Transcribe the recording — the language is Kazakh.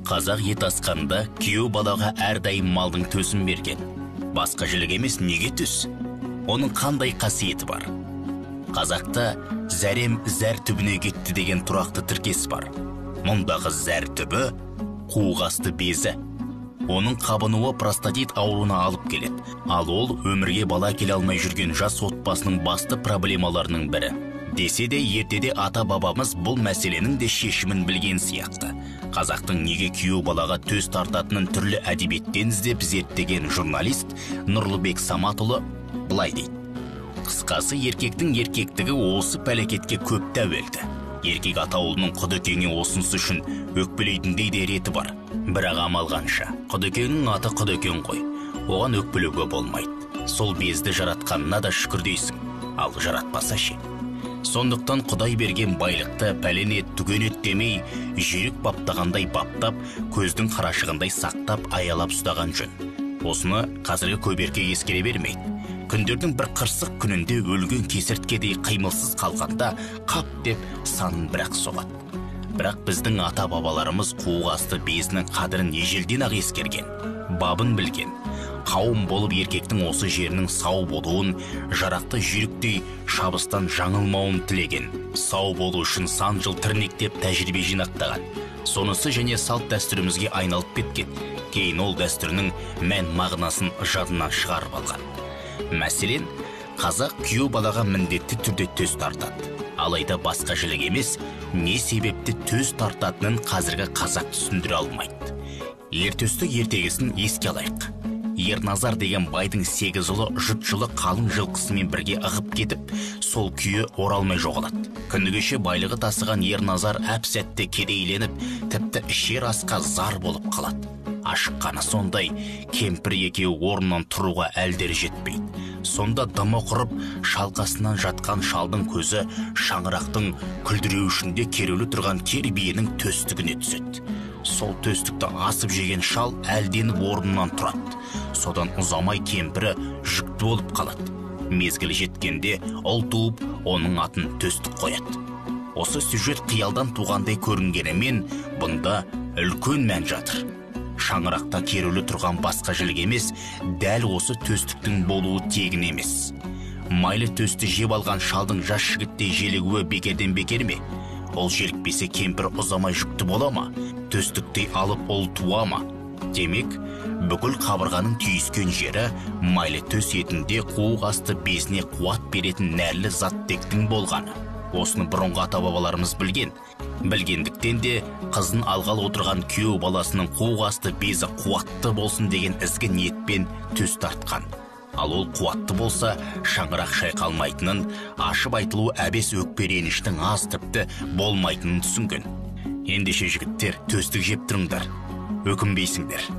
Қазақ ет асқанда күйеу балаға әрдайым малдың төсін берген. Басқа жілік емес, неге төс? Оның қандай қасиеті бар? Қазақта зәрем зәр түбіне кетті деген тұрақты тіркес бар. Мұндағы зәр түбі қуғасты безі. Оның қабынуы простатит ауруына алып келеді. Ал ол өмірге бала келе алмай жүрген жас отбасының басты проблемаларының бірі. Десе де ертеде ата-бабамыз бұл мәселенің де шешімін білген сияқты. Қазақтың неге күйеу балаға төс тартатынын түрлі әдебиеттен іздеп зерттеген журналист Нұрлыбек Саматұлы былай дейді. Қысқасы, еркектің еркектігі осы пәлекетке көп тәуелді. Еркек атаулының құдекеңе осынсы үшін өкпелейтіндей де реті бар. Бірақ амалғанша, құдекеңнің аты құдекең ғой. Оған өкпелеуге болмайды. Сол безді жаратқанына да шүкір дейсің. Ал жаратпаса ше. Сондықтан Құдай берген байлықты пәленет, түгенет демей, жүйрік баптағандай баптап, көздің қарашығындай сақтап, аялап ұстаған жөн. Осыны қазіргі көберке ескере бермейді. Күндердің бір қырсық күнінде өлген кесірткедей қимылсыз қалғанда қап деп санын бірақ соғады. Бірақ біздің ата-бабаларымыз қуғасты безінің қадірін ежелден ақ ескерген, бабын білген. Қауым болып еркектің осы жерінің сау болуын, жарақты жүйріктей шабыстан жаңылмауын тілеген. Сау болу үшін сан жыл тірнектеп тәжірибе жинақтаған. Сонысы және салт дәстүрімізге айналып кеткен. Кейін ол дәстүрінің мән мағынасын жадынан шығарып алған. Мәселен, қазақ күйеу балаға міндетті түрде төс тартады. Алайда басқа жілік емес, не себепті төс тартатынын қазіргі қазақ түсіндіре алмайды. Ертөстік ертегісін еске алайық. Ерназар деген байдың 8 ұлы жұт жылы қалың жылқысымен бірге ығып кетіп, сол күйі оралмай жоғалады. Күні кеше байлығы тасыған Ерназар әп-сәтте кедейленіп, тіпті ішер асқа зар болып қалады. Ашыққаны сондай, кемпір екеуі орнынан тұруға әлдері жетпейді. Сонда дымы құрып, шалқасынан жатқан шалдың көзі шаңырақтың күлдіреуішінде кереулі тұрған кер биенің төстігіне түседі. Сол төстікті асып жеген шал әлденіп орнынан тұрады. Содан ұзамай кемпірі жүкті болып қалады. Мезгілі жеткенде ұл туып, оның атын төстік қояды. Осы сюжет қиялдан туғандай көрінгенімен, бұнда үлкен мән жатыр. Шаңырақта керулі тұрған басқа жілік емес, дәл осы төстіктің болуы тегін емес. Майлы төсті жеп алған шалдың жас жігіттей желігуі бекерден бекер ме? Ол желікпесе кемпір ұзамай жүкті бола ма? Төстіктей алып ол туа ма? Демек, бүкіл қабырғаның түйіскен жері майлы төс етінде қуық асты безіне қуат беретін нәрлі заттектің болғаны. Осыны бұрынғы ата-бабаларымыз білген. Білгендіктен де қызын алғалы отырған күйеу баласының қуық асты безі қуатты болсын деген ізгі ниетпен төс тартқан. Ал ол қуатты болса, шаңырақ шайқалмайтынын, ашып айтылу әбес өкпереніштің аз тіпті болмайтынын түсінген. Ендеше жігіттер, төстік жеп тұрыңдар, өкінбейсіңдер.